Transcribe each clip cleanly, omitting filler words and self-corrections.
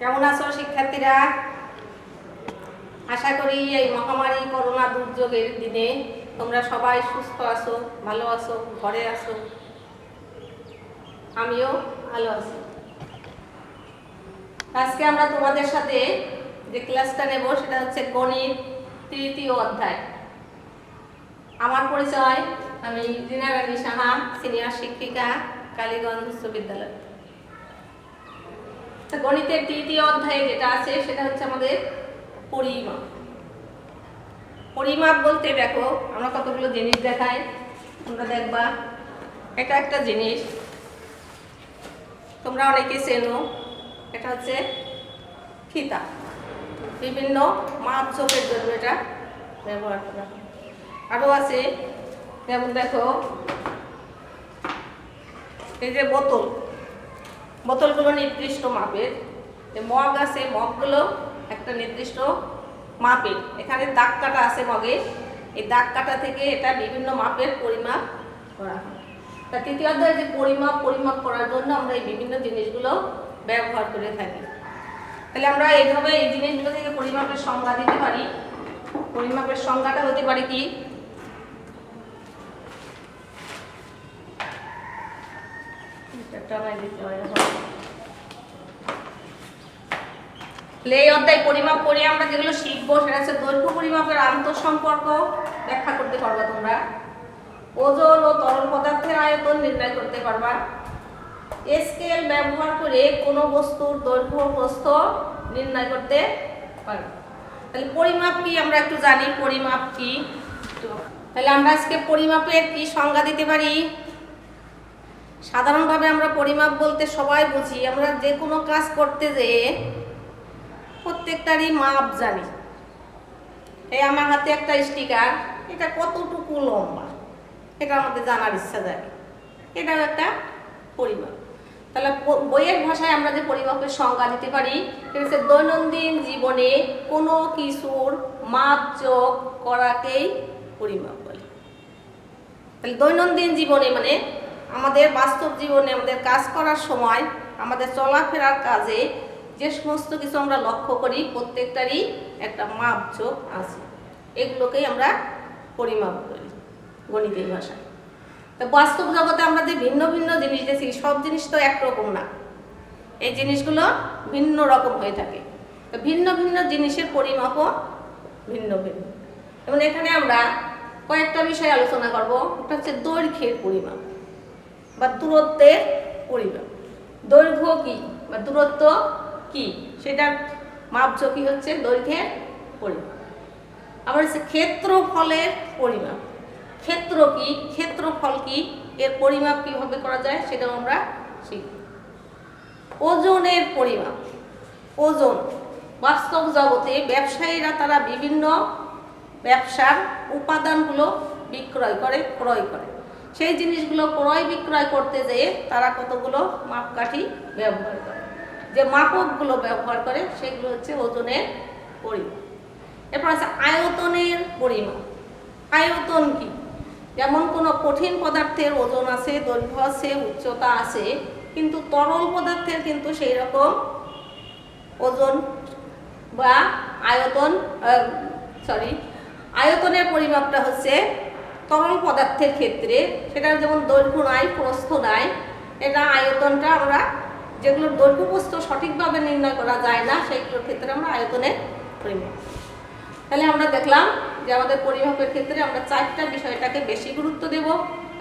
কেমন আছো শিক্ষার্থীরা? আশা করি এই মহামারী করোনা দুর্যোগের দিনে তোমরা সবাই সুস্থ আছো, ভালো আছো, ঘরে আছো। আমিও ভালো আছি। আজকে আমরা তোমাদের সাথে যে ক্লাসটা নেব সেটা হচ্ছে গণিত তৃতীয় অধ্যায়। আমার পরিচয়, আমি রিনা রানী সাহা, সিনিয়র শিক্ষিকা, কালীগঞ্জ উচ্চ বিদ্যালয়। গণিতের তৃতীয় অধ্যায়ে যেটা আছে সেটা হচ্ছে আমাদের পরিমাপ। পরিমাপ বলতে দেখো আমরা কতগুলো জিনিস দেখাই, তোমরা দেখবা। এটা একটা জিনিস তোমরা অনেকে চেনো, এটা হচ্ছে ফিতা। বিভিন্ন মাপঝোপের জন্য এটা ব্যবহার করা হয়। আরও আছে যেমন দেখো এই যে বোতলগুলো নির্দিষ্ট মাপের, মগ আছে, মগগুলো একটা নির্দিষ্ট মাপের। এখানে দাগ কাটা আছে মগে, এই দাগ কাটা থেকে এটা বিভিন্ন মাপের পরিমাপ করা হয়। তা তৃতীয় অধ্যায়ে যে পরিমাপ করার জন্য আমরা এই বিভিন্ন জিনিসগুলো ব্যবহার করে থাকি। তাহলে আমরা এইভাবে এই জিনিসগুলো থেকে পরিমাপের সংজ্ঞা দিতে পারি। পরিমাপের সংজ্ঞাটা হতে পারে কি, এই অধ্যায় পরিমাপ করে আমরা যেগুলো শিখবো সেটা হচ্ছে দৈর্ঘ্য পরিমাপের আন্তঃসম্পর্ক ব্যাখ্যা করতে পারবা তোমরা, ওজন ও তরল পদার্থের আয়তন নির্ণয় করতে পারবা, স্কেল ব্যবহার করে কোনো বস্তুর দৈর্ঘ্য প্রস্থ নির্ণয় করতে পারবা। তাহলে পরিমাপ কি আমরা একটু জানি, পরিমাপ কি। তাহলে আমরা আজকে পরিমাপের কি সংজ্ঞা দিতে পারি। সাধারণভাবে আমরা পরিমাপ বলতে সবাই বুঝি আমরা যে কোনো কাজ করতে যেয়ে প্রত্যেকটারই মাপ জানি। এই আমার হাতে একটা স্টিকার, এটা কতটুকু লম্বা এটা আমাদের জানার ইচ্ছা জাগে, এটাও একটা পরিমাপ। তাহলে বইয়ের ভাষায় আমরা যে পরিমাপের সংজ্ঞা দিতে পারি সেটা হচ্ছে দৈনন্দিন জীবনে কোনো কিছুর মাপজোক করাকেই পরিমাপ বলে। তাহলে দৈনন্দিন জীবনে মানে আমাদের বাস্তব জীবনে আমাদের কাজ করার সময় আমাদের চলাফেরার কাজে যে সমস্ত কিছু আমরা লক্ষ্য করি প্রত্যেকটারই একটা মাপজোক আছে, এগুলোকেই আমরা পরিমাপ করি গণিতের ভাষায়। তো বাস্তব জগতে আমরা যে ভিন্ন ভিন্ন জিনিস দেখি সব জিনিস তো একরকম না, এই জিনিসগুলো ভিন্ন রকম হয়ে থাকে। তো ভিন্ন ভিন্ন জিনিসের পরিমাপও ভিন্ন ভিন্ন। যেমন এখানে আমরা কয়েকটা বিষয় আলোচনা করব। একটা হচ্ছে দৈর্ঘ্যের পরিমাপ বা দূরত্বের পরিমাপ। দৈর্ঘ্য কি বা দূরত্ব কি সেটার মাপঝোঁকি হচ্ছে দৈর্ঘ্যের পরিমাপ। আবার হচ্ছে ক্ষেত্রফলের পরিমাপ। ক্ষেত্র কি, ক্ষেত্রফল কি, এর পরিমাপ কিভাবে করা যায় সেটাও আমরা শিখব। ওজনের পরিমাপ। ওজন বাস্তব জগতে ব্যবসায়ীরা তারা বিভিন্ন ব্যবসার উপাদানগুলো বিক্রয় করে, ক্রয় করে। সেই জিনিসগুলো ক্রয় বিক্রয় করতে যেয়ে তারা কতগুলো মাপকাঠি ব্যবহার করে, যে মাপকগুলো ব্যবহার করে সেগুলো হচ্ছে ওজনের পরিমাপ। এরপর আছে আয়তনের পরিমাপ। আয়তন কি, যেমন কোনো কঠিন পদার্থের ওজন আছে, দৈর্ঘ্য আছে, উচ্চতা আছে, কিন্তু তরল পদার্থের কিন্তু সেই রকম ওজন বা আয়তনের পরিমাপটা হচ্ছে তরল পদার্থের ক্ষেত্রে সেটার যেমন দৈর্ঘ্য নাই, প্রস্থ নাই, এটা আয়তনটা আমরা যেগুলোর দৈর্ঘ্য প্রস্থ সঠিকভাবে নির্ণয় করা যায় না সেইগুলোর ক্ষেত্রে আমরা আয়তনের পরিমাপ। তাহলে আমরা দেখলাম যে আমাদের পরিমাপের ক্ষেত্রে আমরা চারটা বিষয়টাকে বেশি গুরুত্ব দেব।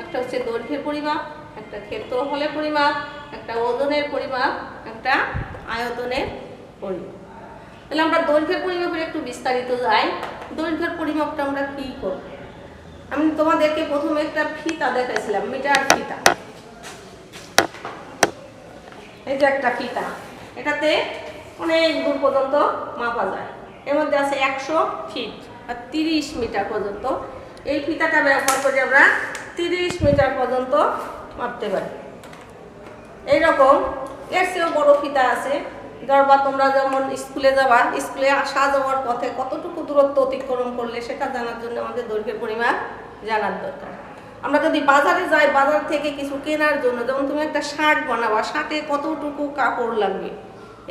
একটা হচ্ছে দৈর্ঘ্যের পরিমাপ, একটা ক্ষেত্রফলের পরিমাপ, একটা ওজনের পরিমাপ, একটা আয়তনের পরিমাপ। তাহলে আমরা দৈর্ঘ্যের পরিমাপের একটু বিস্তারিত যাই। দৈর্ঘ্যের পরিমাপটা আমরা কি করব, আমি তোমাদেরকে প্রথমে একটা ফিতা দেখাইছিলাম, মিটার ফিতা। এই যে একটা ফিতা, এটাতে অনেক দূর পর্যন্ত মাপা যায়। এর মধ্যে আছে 100 ফিট আর 30 মিটার পর্যন্ত। এই ফিতাটা ব্যবহার করে আমরা 30 মিটার পর্যন্ত মাপতে পারি। এইরকম এর চেয়েও বড় ফিতা আছে। ধরবা তোমরা যেমন স্কুলে যাবা, স্কুলে আসা যাওয়ার পথে কতটুকু দূরত্ব অতিক্রম করলে সেটা জানার জন্য আমাদের দৈর্ঘ্যের পরিমাপ জানার দরকার। আমরা যদি বাজারে যাই, বাজার থেকে কিছু কেনার জন্য, যেমন তুমি একটা শার্ট বানাবা, শার্টে কতটুকু কাপড় লাগবে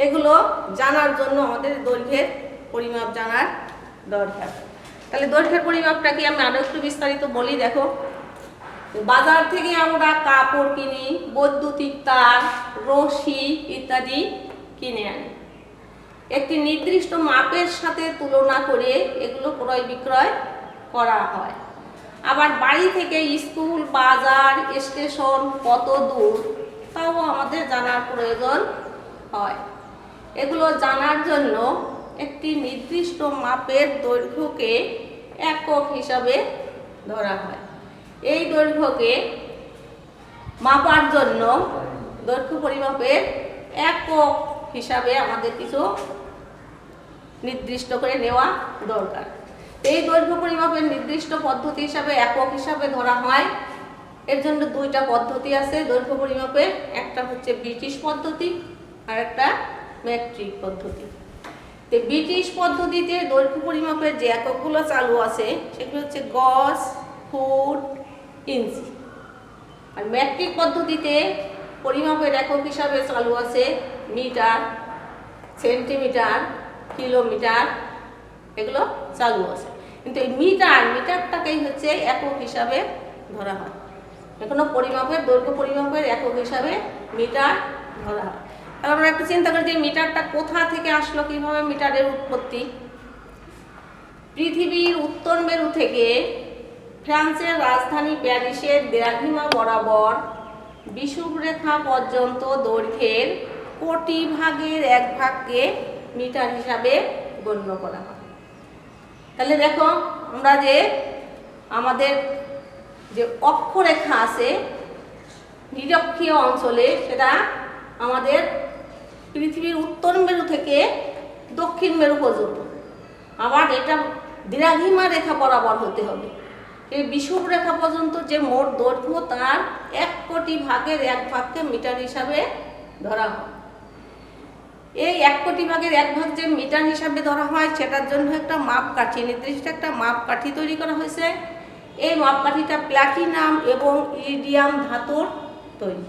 এগুলো জানার জন্য আমাদের দৈর্ঘ্যের পরিমাপ জানার দরকার। তাহলে দৈর্ঘ্যের পরিমাপটা কি আমি আরো একটু বিস্তারিত বলি। দেখো, বাজার থেকে আমরা কাপড় কিনি, বৈদ্যুতিক তার, রশি ইত্যাদি কিনে আনি। একটি নির্দিষ্ট মাপের সাথে তুলনা করে এগুলো ক্রয় বিক্রয় করা হয়। আবার বাড়ি থেকে স্কুল, বাজার, স্টেশন কত দূর তাও আমাদের জানার প্রয়োজন হয়। এগুলো জানার জন্য একটি নির্দিষ্ট মাপের দৈর্ঘ্যকে একক হিসাবে ধরা হয়। এই দৈর্ঘ্যকে মাপার জন্য দৈর্ঘ্য পরিমাপের একক হিসাবে আমাদের কিছু নির্দিষ্ট করে নেওয়া দরকার। এই দৈর্ঘ্য পরিমাপের নির্দিষ্ট পদ্ধতি হিসাবে একক হিসাবে ধরা হয়। এর জন্য দুইটা পদ্ধতি আছে দৈর্ঘ্য পরিমাপের, একটা হচ্ছে ব্রিটিশ পদ্ধতি আর একটা মেট্রিক পদ্ধতি। তো ব্রিটিশ পদ্ধতিতে দৈর্ঘ্য পরিমাপের যে এককগুলো চালু আছে সেগুলো হচ্ছে গজ, ফুট, ইঞ্চি। আর মেট্রিক পদ্ধতিতে পরিমাপের একক হিসাবে চালু আছে মিটার, সেন্টিমিটার, কিলোমিটার, এগুলো চালু আছে। কিন্তু এই মিটারটাকেই হচ্ছে একক হিসাবে ধরা হয়। এখনো পরিমাপের দৈর্ঘ্য পরিমাপের একক হিসাবে মিটার ধরা হয়। তাহলে আমরা একটু চিন্তা করি যে মিটারটা কোথা থেকে আসলো, কিভাবে মিটারের উৎপত্তি। পৃথিবীর উত্তর মেরু থেকে ফ্রান্সের রাজধানী প্যারিসের দ্রাঘিমা বরাবর বিষুবরেখা পর্যন্ত দৈর্ঘ্যের কোটি ভাগের এক ভাগকে মিটার হিসাবে গণ্য করা হয়। তাহলে দেখো, আমরা যে আমাদের যে অক্ষরেখা আছে নিরক্ষীয় অঞ্চলে, সেটা আমাদের পৃথিবীর উত্তর মেরু থেকে দক্ষিণ মেরু পর্যন্ত। আবার এটা দ্রাঘিমা রেখা বরাবর হতে হবে। এই বিষুব রেখা পর্যন্ত যে মোট দৈর্ঘ্য তার 1 কোটি ভাগের এক ভাগকে মিটার হিসাবে ধরা হয়। এই 1 কোটি ভাগের এক ভাগ যে মিটার হিসাবে ধরা হয় সেটার জন্য একটা মাপকাঠি, নির্দিষ্ট একটা মাপকাঠি তৈরি করা হয়েছে। এই মাপকাঠিটা প্লাটিনাম এবং ইরিডিয়াম ধাতুর তৈরি।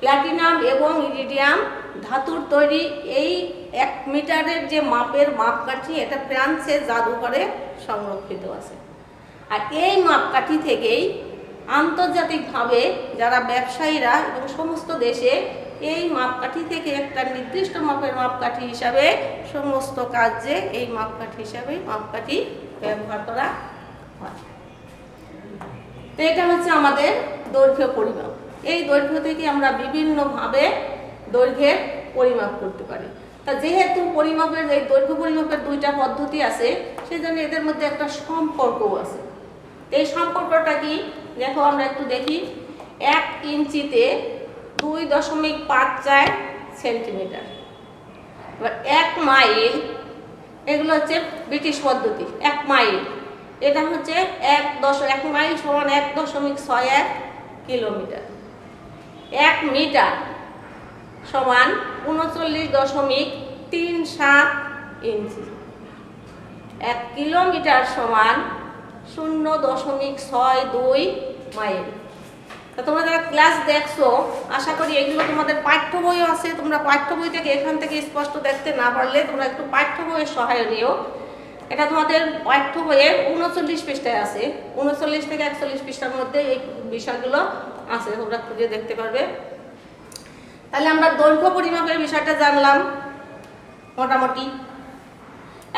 প্লাটিনাম এবং ইরিডিয়াম ধাতুর তৈরি এই 1 মিটারের যে মাপের মাপকাঠি, এটা ফ্রান্সের জাদুঘরে সংরক্ষিত আছে। আর এই মাপকাঠি থেকেই আন্তর্জাতিকভাবে যারা ব্যবসায়ীরা এবং সমস্ত দেশে এই মাপকাঠি থেকে একটা নির্দিষ্ট মাপের মাপকাঠি হিসাবে সমস্ত কাজে এই মাপকাঠি হিসাবে মাপকাঠি ব্যবহার করা হয়। তো এটা হচ্ছে আমাদের দৈর্ঘ্য পরিমাপ। এই দৈর্ঘ্য থেকে আমরা বিভিন্নভাবে দৈর্ঘ্যের পরিমাপ করতে পারি। তা যেহেতু পরিমাপের এই দৈর্ঘ্য পরিমাপের দুইটা পদ্ধতি আছে, সেজন্য এদের মধ্যে একটা সম্পর্কও আছে। এই সম্পর্কটা কি দেখো, আমরা একটু দেখি। 1 ইঞ্চিতে 2.54 সেন্টিমিটার। এবার 1 মাইল, এগুলো হচ্ছে ব্রিটিশ পদ্ধতি। 1 মাইল এটা হচ্ছে 1 মাইল সমান 1.61 কিলোমিটার। 1 মিটার সমান 39.37 ইঞ্চি। 1 কিলোমিটার সমান 0.62 মাইল। তো তোমরা যারা ক্লাস দেখছো, আশা করি এগুলো তোমাদের পাঠ্য বইও আছে। তোমরা পাঠ্য বই থেকে এখান থেকে স্পষ্ট দেখতে না পারলে তোমরা একটু পাঠ্য বইয়ের সহায় নিও। এটা তোমাদের পাঠ্য বইয়ের 39 পৃষ্ঠায় আছে। 39 থেকে 41 পৃষ্ঠার মধ্যে এই বিষয়গুলো আছে, তোমরা খুঁজে দেখতে পারবে। তাহলে আমরা দৈর্ঘ্য পরিমাপের বিষয়টা জানলাম মোটামুটি।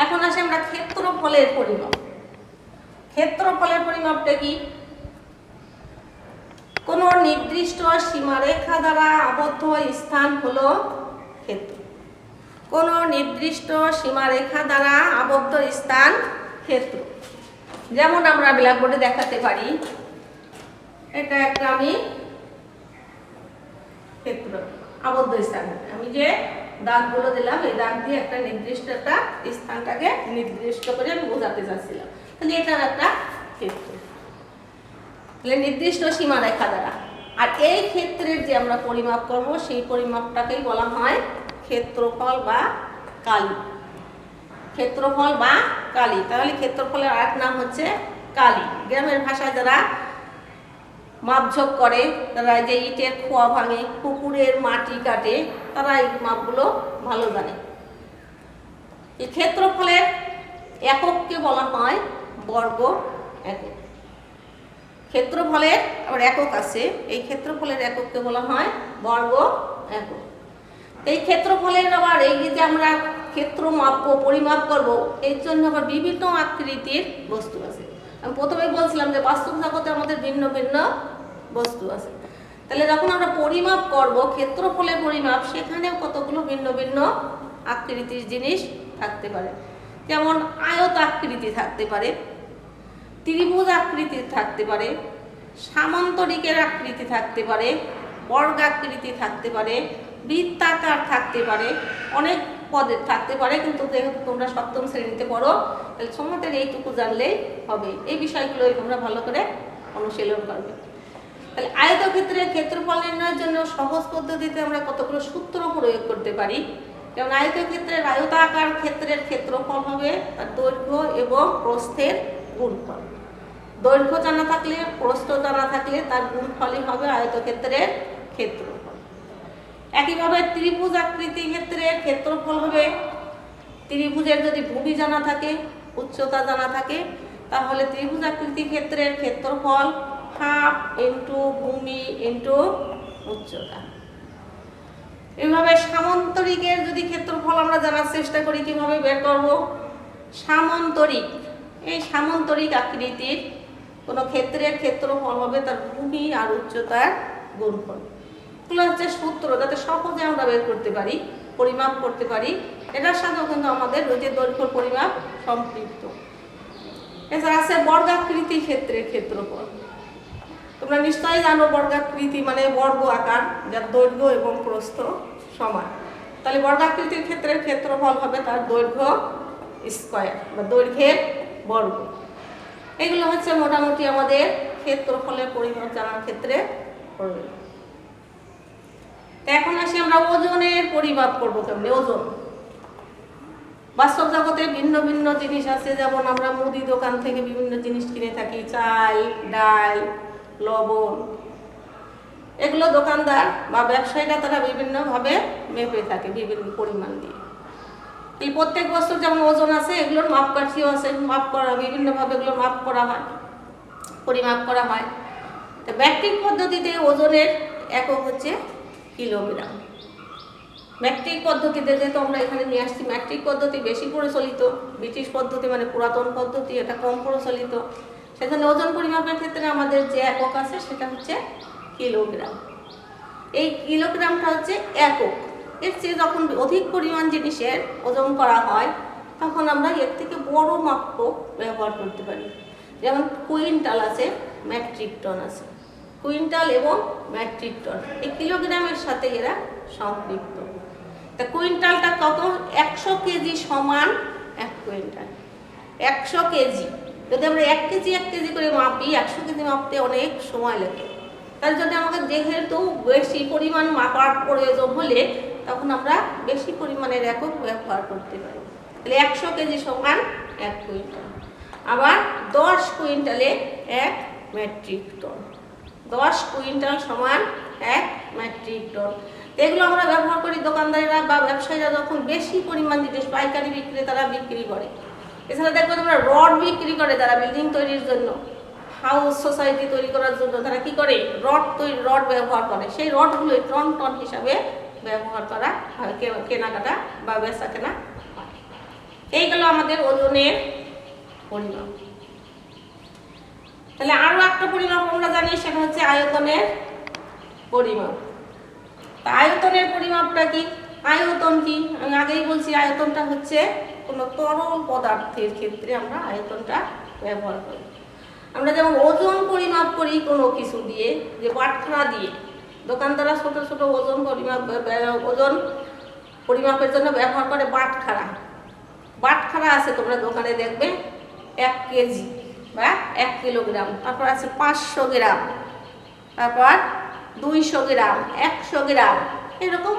এখন আসে আমরা ক্ষেত্রফলের পরিমাপ। ক্ষেত্রফলের পরিমাপটা কি? কোন নির্দিষ্ট সীমারেখা দ্বারা আবদ্ধ স্থান হলো ক্ষেত্র। কোন নির্দিষ্ট সীমারেখা দ্বারা আবদ্ধ স্থান ক্ষেত্র। যেমন আমরা ব্ল্যাকবোর্ডে দেখাতে পারি, এটা একটা আমি ক্ষেত্র আবদ্ধ স্থান। আমি যে দাগগুলো দিলাম, এই দাগ দিয়ে একটা নির্দিষ্ট একটা স্থানটাকে নির্দিষ্ট করে আমি বোঝাতে চাচ্ছিলাম। তাহলে এটা একটা ক্ষেত্র, নির্দিষ্ট সীমারেখা দ্বারা। আর এই ক্ষেত্রের যে আমরা পরিমাপ করব, সেই পরিমাপটাকেই বলা হয় ক্ষেত্রফল বা কালি। ক্ষেত্রফল বা কালি। তাহলে ক্ষেত্রফলের আরেক নাম হচ্ছে কালি। গ্রামের ভাষায় যারা মাপঝোপ করে, তারা যে ইটের খোয়া ভাঙে, পুকুরের মাটি কাটে, তারা এই মাপগুলো ভালো জানে। এই ক্ষেত্রফলের একককে বলা হয় বর্গ একক। ক্ষেত্রফলের আবার একক আছে, এই ক্ষেত্রফলের একককে বলা হয় বর্গ একক। এই ক্ষেত্রফলের আবার এই যে আমরা ক্ষেত্র মাপবো, পরিমাপ করব, এর জন্য আবার বিভিন্ন আকৃতির বস্তু আছে। আমি প্রথমেই বলছিলাম যে বাস্তব জগতে আমাদের ভিন্ন ভিন্ন বস্তু আছে। তাহলে যখন আমরা পরিমাপ করব, ক্ষেত্রফলের পরিমাপ, সেখানেও কতগুলো ভিন্ন ভিন্ন আকৃতির জিনিস থাকতে পারে। যেমন আয়ত আকৃতি থাকতে পারে, ত্রিভুজ আকৃতি থাকতে পারে, সামান্তরিকের আকৃতি থাকতে পারে, বর্গাকৃতি থাকতে পারে, বৃত্তাকার থাকতে পারে, অনেক পদের থাকতে পারে। কিন্তু যেহেতু তোমরা সপ্তম শ্রেণীতে পড়ো, তাহলে তোমাদের এইটুকু জানলেই হবে। এই বিষয়গুলোই তোমরা ভালো করে অনুশীলন করবে। তাহলে আয়তক্ষেত্রের ক্ষেত্রফল নির্ণয়ের জন্য সহজ পদ্ধতিতে আমরা কতগুলো সূত্র প্রয়োগ করতে পারি। যেমন আয়তক্ষেত্রের আয়তাকার ক্ষেত্রের ক্ষেত্রফল হবে তার দৈর্ঘ্য এবং প্রস্থের গুণফল। দৈর্ঘ্য জানা থাকলে, প্রস্থ জানা থাকলে তার গুণফলই হবে আয়তক্ষেত্রের ক্ষেত্রফল। একইভাবে ত্রিভুজ আকৃতি ক্ষেত্রের ক্ষেত্রফল হবে, ত্রিভুজের যদি ভূমি জানা থাকে, উচ্চতা জানা থাকে, তাহলে ত্রিভুজ আকৃতি ক্ষেত্রের ক্ষেত্রফল হাফ ইন্টু ভূমি ইন্টু উচ্চতা। এইভাবে সামান্তরিকের যদি ক্ষেত্রফল আমরা জানার চেষ্টা করি, কিভাবে বের করব? সামান্তরিক, এই সামান্তরিক আকৃতির কোনো ক্ষেত্রের ক্ষেত্রফল হবে তার ভূমি আর উচ্চতার গুণফল। এগুলো হচ্ছে সূত্র, যাতে সহজে আমরা বের করতে পারি, পরিমাপ করতে পারি। এটার সাথেও কিন্তু আমাদের ওই যে দৈর্ঘ্য পরিমাপ সম্পৃক্ত। এছাড়া আছে বর্গাকৃতি ক্ষেত্রের ক্ষেত্রফল। তোমরা নিশ্চয়ই জানো বর্গাকৃতি মানে বর্গ আকার, যার দৈর্ঘ্য এবং প্রস্থ সমান। তাহলে বর্গাকৃতির ক্ষেত্রের ক্ষেত্রফল হবে তার দৈর্ঘ্য স্কয়ার বা দৈর্ঘ্যের বর্গ। এগুলো হচ্ছে মোটামুটি আমাদের ক্ষেত্রফলের পরিমাপ জানার ক্ষেত্রে পড়বে। এখন আসি আমরা ওজনের পরিমাপ করবো কেমনে। ওজন বাস্তব জগতে ভিন্ন ভিন্ন জিনিস আছে। যেমন আমরা মুদি দোকান থেকে বিভিন্ন জিনিস কিনে থাকি, চাল, ডাল, লবণ, এগুলো দোকানদার বা ব্যবসায়ীরা তারা বিভিন্নভাবে মেপে থাকে বিভিন্ন পরিমাণ দিয়ে। এই প্রত্যেক বস্তুর যেমন ওজন আছে, এগুলোর মাপকাঠিও আছে, মাপ করা বিভিন্নভাবে এগুলো মাপ করা হয়, পরিমাপ করা হয়। তো মেট্রিক পদ্ধতিতে ওজনের একক হচ্ছে কিলোগ্রাম। মেট্রিক পদ্ধতিতে যেহেতু আমরা এখানে নিয়ে আসছি, মেট্রিক পদ্ধতি বেশি প্রচলিত, ব্রিটিশ পদ্ধতি মানে পুরাতন পদ্ধতি এটা কম প্রচলিত। সেজন্য ওজন পরিমাপের ক্ষেত্রে আমাদের যে একক আছে সেটা হচ্ছে কিলোগ্রাম। এই কিলোগ্রামটা হচ্ছে একক। এর চেয়ে যখন অধিক পরিমাণ জিনিসের ওজন করা হয়, তখন আমরা এর থেকে বড় মাপক ব্যবহার করতে পারি। যেমন কুইন্টাল আছে, মেট্রিক টন আছে। কুইন্টাল এবং মেট্রিক টন এই কিলোগ্রামের সাথে এরা সম্পৃক্ত। তা কুইন্টালটা কত? 100 কেজি সমান 1 কুইন্টাল। 100 কেজি যদি আমরা 1 কেজি করে মাপি, 100 কেজি মাপতে অনেক সময় লাগে। তার জন্য আমাদের যেহেতু বেশি পরিমাণ মাপার প্রয়োজন হলে তখন আমরা বেশি পরিমাণের একক ব্যবহার করতে পারি। তাহলে 100 কেজি সমান 1 কুইন্টাল। আবার 10 কুইন্টালে 1 মেট্রিক টন। 10 কুইন্টাল সমান 1 মেট্রিক টন। এগুলো আমরা ব্যবহার করি দোকানদারেরা বা ব্যবসায়ীরা যখন বেশি পরিমাণ জিনিস পাইকারি বিক্রেতারা বিক্রি করে। এছাড়া দেখবো তোমরা রড বিক্রি করে, তারা বিল্ডিং তৈরির জন্য, হাউস সোসাইটি তৈরি করার জন্য তারা কি করে? রড ব্যবহার করে। সেই রডগুলো টন টন হিসাবে ব্যবহার করা হয়, কেনাকাটা বা বেচা কেনা হয়। এইগুলো আমাদের ওজনের পরিমাপ। তাহলে আরো একটা পরিমাপ আমরা জানি, সেটা হচ্ছে আয়তনের পরিমাপ। তা আয়তনের পরিমাপটা কি? আয়তন কি? আমি আগেই বলছি, আয়তনটা হচ্ছে কোনো তরল পদার্থের ক্ষেত্রে আমরা আয়তনটা ব্যবহার করি। আমরা যেমন ওজন পরিমাপ করি কোনো কিছু দিয়ে, যে বাটখারা দিয়ে, দোকানদাররা ছোট ছোট ওজন পরিমাপের জন্য ব্যবহার করে বাটখারা। বাটখারা আছে তোমরা দোকানে দেখবে 1 কেজি বা 1 কিলোগ্রাম, তারপর আছে 500 গ্রাম, তারপর 200 গ্রাম, 100 গ্রাম, এরকম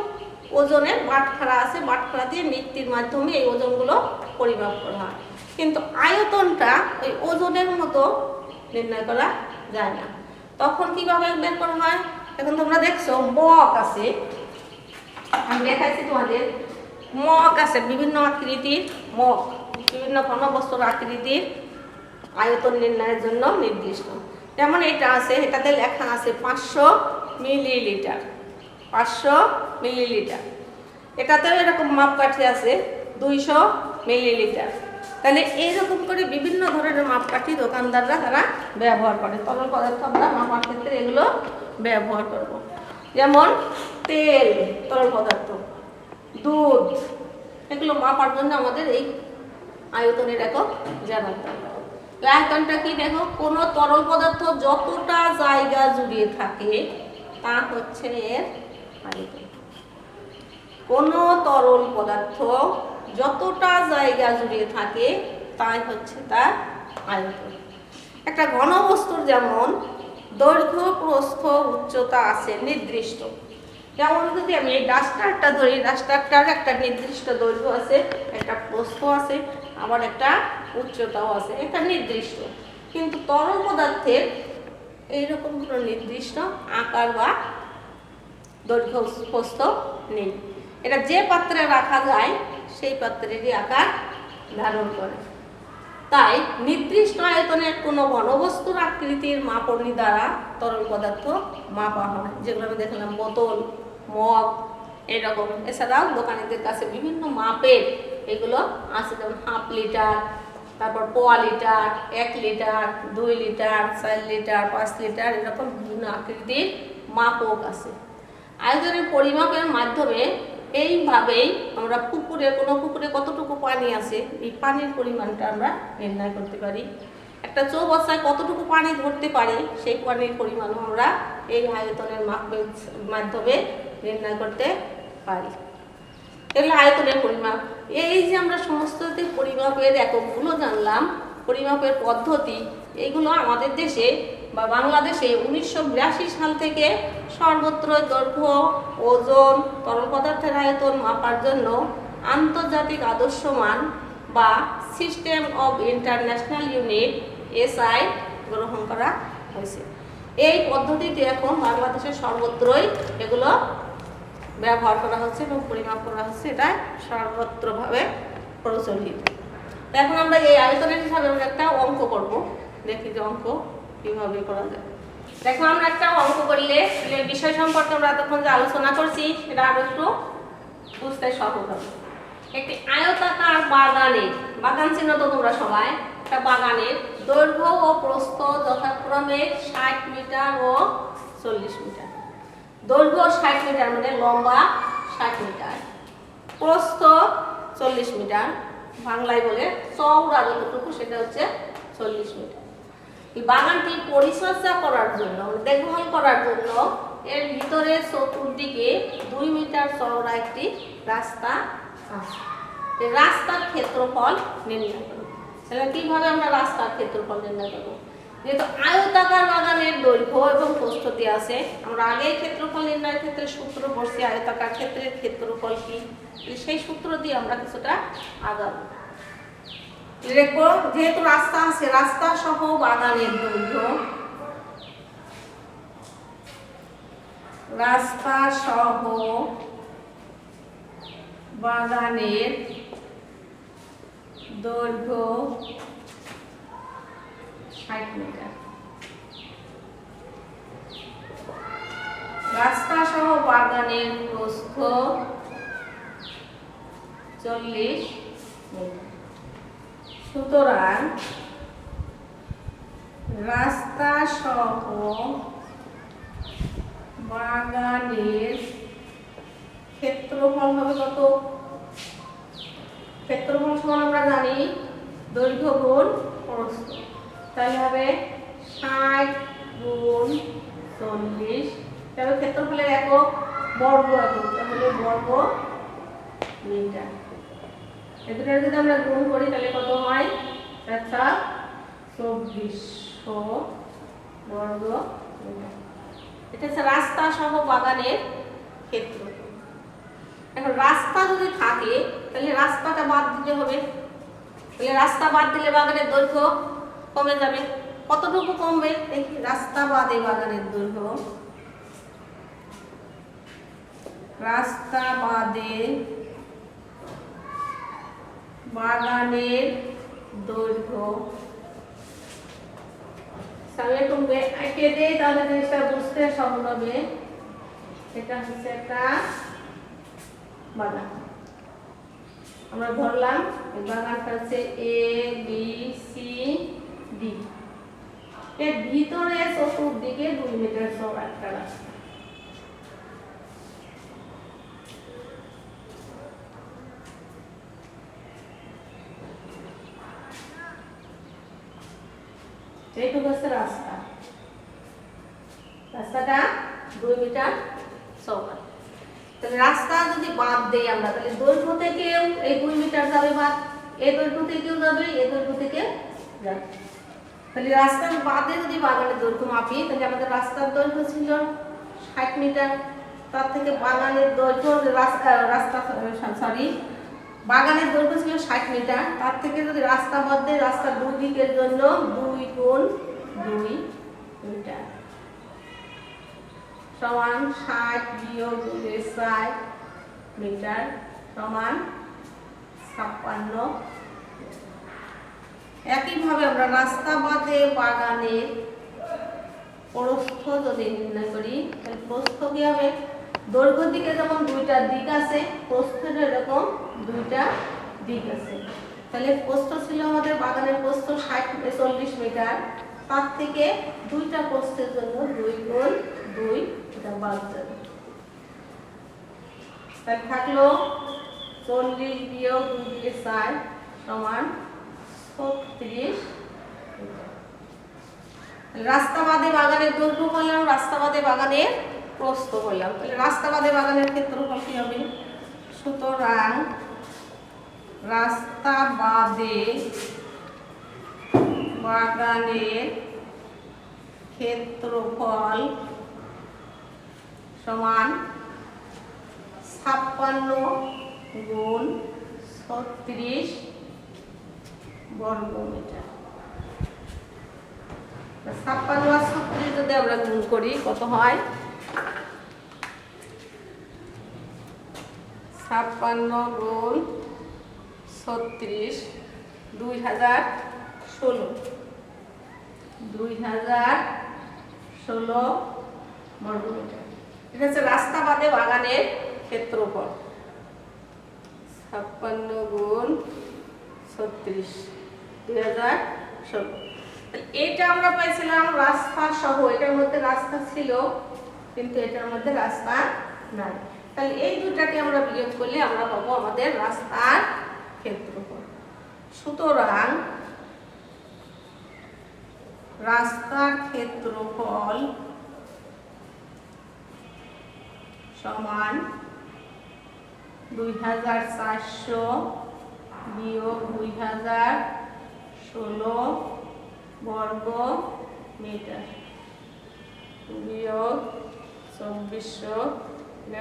ওজনের বাটখারা আছে। বাটখারা দিয়ে মিত্তির মাধ্যমে এই ওজনগুলো পরিমাপ করা হয়। কিন্তু আয়তনটা ওই ওজনের মতো নির্ণয় করা যায় না। তখন কিভাবে বের করা হয়? এখন তোমরা দেখছো মগ আছে, আমি দেখাইছি তোমাদের, মগ আছে বিভিন্ন আকৃতির মগ, বিভিন্ন ঘনবস্তুর আকৃতির আয়তন নির্ণয়ের জন্য নির্দিষ্ট। যেমন এটা আছে, এটাতে লেখা আছে 500 মিলিলিটার, 500 মিলিলিটার। এটাতেও এরকম মাপকাঠি আছে 200 মিলিলিটার। তাহলে এইরকম করে বিভিন্ন ধরনের মাপকাঠি দোকানদাররা তারা ব্যবহার করে। তরল পদার্থ আমরা মাপার ক্ষেত্রে এগুলো ব্যবহার করব। যেমন তেল, তরল পদার্থ, দুধ, এগুলো মাপার জন্য আমাদের এই আয়তনের একক জানাতে হবে। আয়তনটা কি দেখো, কোনো তরল পদার্থ যতটা জায়গা জুড়ে থাকে তা হচ্ছে এর আয়তন। কোনো তরল পদার্থ যতটা জায়গা জুড়ে থাকে তাই হচ্ছে তার আয়তন। একটা ঘনবস্তুর যেমন দৈর্ঘ্য, প্রস্থ, উচ্চতা আছে নির্দিষ্ট। যেমন যদি আমি এই ডাস্টারটা ধরি, ডাস্টারটার একটা নির্দিষ্ট দৈর্ঘ্য আছে, একটা প্রস্থ আছে, আবার একটা উচ্চতাও আছে, এটা নির্দিষ্ট। কিন্তু তরল পদার্থের এইরকম কোনো নির্দিষ্ট আকার বা দৈর্ঘ্য প্রস্থ নেই। এটা যে পাত্রে রাখা যায় সেই পাত্রেরই আকার ধারণ করে। তাই নির্দিষ্ট আয়তনের কোনো ঘনবস্তুর আকৃতির মাপনী দ্বারা তরল পদার্থ মাপা হয়, যেগুলো আমি দেখলাম বোতল, মগ, এরকম। এছাড়াও দোকানিদের কাছে বিভিন্ন মাপের এগুলো আছে, যেমন 1/2 লিটার, তারপর 1/4 litre, 1 litre, 2 litre, 4 litre, 5 litre, এরকম বিভিন্ন আকৃতির মাপক আছে। আয়তনের পরিমাপের মাধ্যমে এইভাবেই আমরা কোনো পুকুরে কতটুকু পানি আছে এই পানির পরিমাণটা আমরা নির্ণয় করতে পারি। একটা চৌবাচ্চায় কতটুকু পানি ধরতে পারে সেই পানির পরিমাণও আমরা এই আয়তনের মাপের মাধ্যমে নির্ণয় করতে পারি। এগুলো আয়তনের পরিমাপ। এই যে আমরা সমস্ত পরিমাপের এককগুলো জানলাম, পরিমাপের পদ্ধতি, এইগুলো আমাদের দেশে বা বাংলাদেশে 1982 সাল থেকে সর্বত্র দৈর্ঘ্য, ওজন, তরল পদার্থের আয়তন মাপার জন্য আন্তর্জাতিক আদর্শ মান বা system of international unit SI গ্রহণ করা হয়েছে। এই পদ্ধতিতে এখন বাংলাদেশের সর্বত্রই এগুলো ব্যবহার করা হচ্ছে এবং পরিমাপ করা হচ্ছে, এটা সর্বত্রভাবে প্রচলিত। এখন আমরা এই আয়তনের হিসাবে একটা অঙ্ক করব, দেখি যে অঙ্ক কিভাবে করা যায়। দেখো আমরা একটা অঙ্ক করলে বিষয় সম্পর্কে আমরা তখন যে আলোচনা করছি সেটা আরো একটু বুঝতে সহজ হবে। একটি আয়তাকার বাগান চিহ্ন তো তোমরা সবাই, একটা বাগানের দৈর্ঘ্য ও প্রস্থ যথাক্রমে 60 মিটার ও 40 মিটার। দৈর্ঘ্য 60 মিটার মানে লম্বা 60 মিটার, প্রস্থ 40 মিটার, বাংলায় বলে চওড়া যতটুকু সেটা হচ্ছে 40 মিটার। এই বাগানটি পরিচর্যা করার জন্য, দেখভাল করার জন্য এর ভিতরে চতুর্দিকে 2 মিটার চওড়া একটি রাস্তা আছে। এই রাস্তার ক্ষেত্রফল নির্ণয় করব। তাহলে কিভাবে আমরা রাস্তার ক্ষেত্রফল নির্ণয় করব? যেহেতু আয়তাকার বাগানের দৈর্ঘ্য এবং প্রস্থ দেওয়া আছে, আমরা আগেই ক্ষেত্রফল নির্ণয়ের ক্ষেত্রে সূত্র পড়ছি আয়তাকার ক্ষেত্রের ক্ষেত্রফল কি, সেই সূত্র দিয়ে আমরা কিছুটা আগাবো। দেখো যেহেতু রাস্তা আছে, রাস্তা সহ বাগানের দৈর্ঘ্য, রাস্তা সহ বাগানের দৈর্ঘ্য 60 মিটার, রাস্তা সহ বাগানের প্রস্থ 40 মিটার। সুতরাং রাস্তা সহ বাগানের ক্ষেত্রফল হবে কত? ক্ষেত্রফল সমান আমরা জানি দৈর্ঘ্য গুণ প্রস্থ, তাহলে হবে 60 গুণ 40। তাহলে ক্ষেত্রফলের একক বর্গ একক, তাহলে বর্গ মিটার। এদের যদি আমরা গুণ করি তাহলে কত হয়? 2400 বর্গ মিটার। এটা হচ্ছে রাস্তা সহ বাগানের ক্ষেত্রফল। এখন রাস্তা যদি থাকে তাহলে রাস্তাটা বাদ দিতে হবে, তাহলে রাস্তা বাদ দিলে বাগানের দৈর্ঘ্য কমে যাবে। কতটুকু কমবে দেখি। রাস্তা বাদে বাগানের দৈর্ঘ্য, রাস্তা বাদে বাগানের দৈর্ঘ্য আমি একটু এঁকে দিই, তাহলে জিনিসটা বুঝতে সহজ হবে। এটা হচ্ছে একটা বাগান, আমরা ধরলাম এই বাগানটা হচ্ছে এ বি সি ডি, এর ভিতরে চতুর্দিকে 2 মিটার চওড়া একটা রাস্তা। এইটুকু হচ্ছে রাস্তা, রাস্তাটা 2 মিটার চওড়া। তাহলে রাস্তা যদি বাদ দেই আমরা, তাহলে দৈর্ঘ্য থেকেও এই 2 মিটার যাবে বাদ, এই দৈর্ঘ্য থেকেও যাবে, এই দৈর্ঘ্য থেকে যাবে। তাহলে রাস্তার বাদে যদি বাগানের দৈর্ঘ্য মাপি, তাহলে আমাদের রাস্তার দৈর্ঘ্য ছিল 60 মিটার, তার থেকে বাগানের দৈর্ঘ্য বাগানের দৈর্ঘ্য ছিল 60 মিটার, তার থেকে যদি রাস্তা বাদ দেই, রাস্তার দুই দিকের জন্য 2 গুণ 2 মিটার সমান 60 বিয়োগ 4 মিটার সমান 56। একইভাবে আমরা রাস্তা বাদে বাগানের প্রস্থ যদি নির্ণয় করি, তাহলে প্রস্থ কি হবে? দৈর্ঘ্যের দিকে যেমন 2টা দিক আছে, প্রস্থের এরকম 2টা দিক আছে। তাহলে প্রস্থ ছিল আমাদের বাগানের প্রস্থ 40 মিটার, তার থেকে 2টা প্রস্থের জন্য 2 গুণ 2 এটা বাদ যাবে। তাহলে থাকলো 40 বিয়োগ 2 দিয়ে 4 সমান 36। রাস্তা বাদে বাগানের দৈর্ঘ্য বললাম, রাস্তা বাদে বাগানের প্রস্থ বললাম। তাহলে রাস্তা বাদে বাগানের ক্ষেত্রফল কি হবে? সুতরাং রাস্তা বাদে বাগানের ক্ষেত্রফল সমান 56 গুণ 36 বর্গ মিটার। 56 আর 36 যদি আমরা গুণ করি কত হয়? 56 গুণ 36 2016 বর্গ মিটার। এটা হচ্ছে রাস্তা বাদে বাগানের ক্ষেত্রফল। 56 গুণ 36 2016। এটা আমরা পাইছিলাম রাস্তা সহ, এটার মধ্যে রাস্তা ছিল কিন্তু এটার মধ্যে রাস্তা নাই। তাহলে এই দুটাকে আমরা বিয়োগ করলে আমরা পাবো আমাদের রাস্তার ক্ষেত্রফল। সুতরাং রাস্তার ক্ষেত্রফল সমান 2400 বিয়োগ 2016 বর্গ মিটার বিয়োগ 2400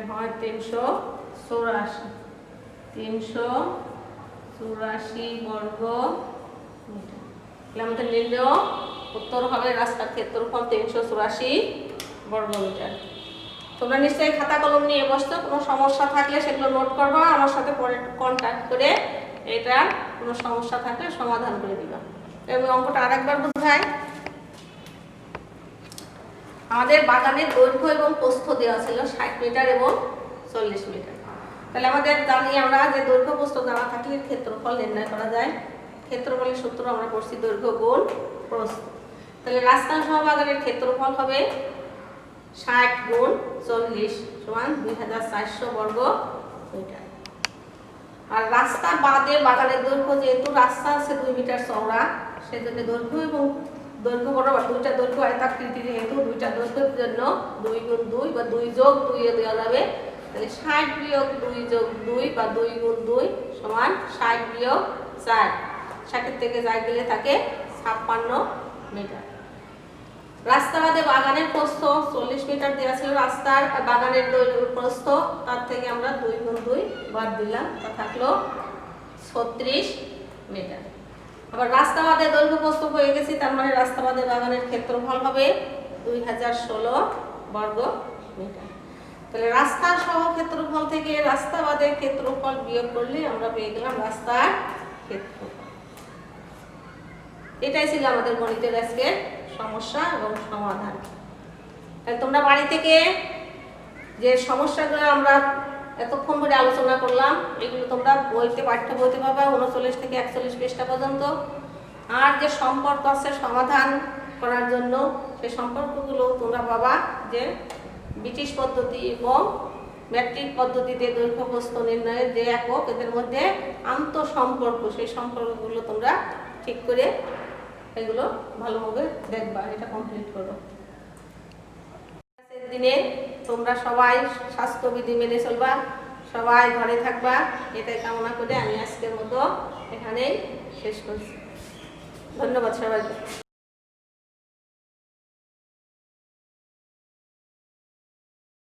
হয় 384 বর্গ মিটার। তাহলে আমাদের নির্ণয় উত্তর হবে রাস্তার ক্ষেত্রফল 384 বর্গ মিটার। তোমরা নিশ্চয়ই খাতা কলম নিয়ে বসতো, কোনো সমস্যা থাকলে সেগুলো নোট করবা, আমার সাথে পরে কন্ট্যাক্ট করে এটা কোনো সমস্যা থাকলে সমাধান করে দিবা। এবং অঙ্কটা আরেকবার বোঝাই। আমাদের বাগানের দৈর্ঘ্য এবং প্রস্থ দেওয়া ছিল 60 মিটার এবং 40 মিটার। তাহলে আমাদের জানি আমরা যে দৈর্ঘ্য প্রস্থ জানা থাকলে ক্ষেত্রফল নির্ণয় করা যায়। ক্ষেত্রফলের সূত্র আমরা পড়ছি দৈর্ঘ্য গুণ প্রস্থ। তাহলে রাস্তা সহ বাগানের ক্ষেত্রফল হবে 60 গুণ 40 সমান 2400 বর্গ মিটার। আর রাস্তা বাদে বাগানের দৈর্ঘ্য, যেহেতু রাস্তা আছে 2 মিটার চওড়া, সেজন্য দৈর্ঘ্য এবং দৈর্ঘ্য বরাবর 2টা দৈর্ঘ্য আয়তাকৃতি, যেহেতু 2টা দৈর্ঘ্যের জন্য 2 গুণ 2 বা 2 যোগ 2 এ দেওয়া যাবে। তাহলে 60 বিয়োগ 2 যোগ 2 বা 2 গুণ 2 সমান 60 বিয়োগ 4। 60 থেকে 4 গেলে থাকে 56 মিটার। রাস্তা বাদে বাগানের প্রস্থ 40 মিটার দেওয়া ছিল, রাস্তার বাগানের প্রস্থ, তার থেকে আমরা 2 গুণ 2 বাদ দিলাম, তা থাকলো 36 মিটার। আবার রাস্তা বাদে দৈর্ঘ্য প্রস্থ হয়ে গেছি, তার মানে রাস্তা বাদে বাগানের ক্ষেত্রফল হবে 2016 বর্গ মিটার। তাহলে রাস্তা সহ ক্ষেত্রফল থেকে রাস্তা বাদে ক্ষেত্রফল বিয়োগ করলে আমরা পেয়ে গেলাম রাস্তার ক্ষেত্রফল। এটাই ছিল আমাদের গণিতের আজকের সমস্যা এবং সমাধান। তাহলে তোমরা বাড়ি থেকে যে সমস্যাগুলো আমরা এতক্ষণ ধরে আলোচনা করলাম, এগুলো তোমরা বইতে পাঠ্য বইতে পাবা 39 থেকে 41 পৃষ্ঠা পর্যন্ত। আর যে সম্পর্ক আছে সমাধান করার জন্য, সেই সম্পর্কগুলো তোমরা পাবা যে ব্রিটিশ পদ্ধতি এবং ম্যাট্রিক পদ্ধতিতে দৈর্ঘ্য প্রস্থ নির্ণয়ের যে একক, এদের মধ্যে আন্তঃসম্পর্ক, সেই সম্পর্কগুলো তোমরা ঠিক করে এগুলো ভালোভাবে দেখবা, এটা কমপ্লিট করো। আজকের দিনে তোমরা সবাই স্বাস্থ্যবিধি মেনে চলবা, সবাই ঘরে থাকবা, এটাই কামনা করে আমি আজকের মতো এখানেই শেষ করছি। ধন্যবাদ সবাইকে।